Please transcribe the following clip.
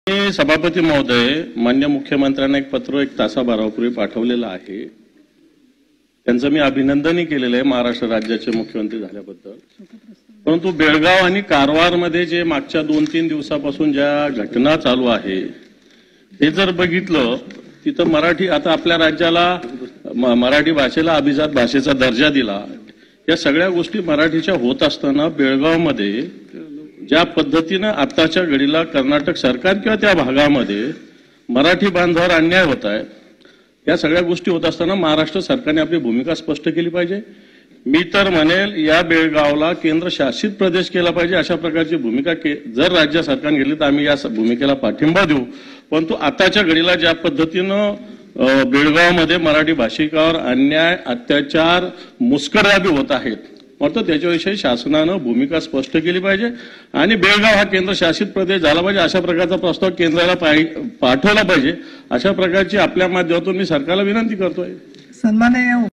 मी सभापती महोदय, माननीय मुख्यमंत्र्यांना एक पत्र एक तासाभरापूर्वी पाठवलेलं आहे. त्यांचं मी अभिनंदनही केलेलं आहे महाराष्ट्र राज्याचे मुख्यमंत्री झाल्याबद्दल. परंतु बेळगाव आणि कारवारमध्ये जे मागच्या 2-3 दिवसापासून ज्या घटना चालू आहे हे जर बघितलं, तिथं मराठी आता आपल्या राज्याला मराठी भाषेला अभिजात भाषेचा दर्जा दिला. या सगळ्या गोष्टी मराठीच्या होत असताना बेळगावमध्ये ज्या पद्धतीनं आताच्या घडीला कर्नाटक सरकार किंवा त्या भागामध्ये मराठी बांधवावर अन्याय होत आहे, या सगळ्या गोष्टी होत असताना महाराष्ट्र सरकारने आपली भूमिका स्पष्ट केली पाहिजे. मी तर म्हणेल या बेळगावला केंद्र शासित प्रदेश केला पाहिजे. अशा प्रकारची भूमिका जर राज्य सरकारने घेतली तर आम्ही या भूमिकेला पाठिंबा देऊ. परंतु आताच्या घडीला ज्या पद्धतीनं बेळगावमध्ये मराठी भाषिकावर अन्याय, अत्याचार, मुस्करदाबी होत आहेत, मात्र त्याच्याविषयी शासनानं भूमिका स्पष्ट केली पाहिजे आणि बेळगाव हा केंद्र शासित प्रदेश झाला पाहिजे. अशा प्रकारचा प्रस्ताव केंद्राला पाठवला पाहिजे. अशा प्रकारची आपल्या माध्यमातून मी सरकारला विनंती करतोय. सन्माननीय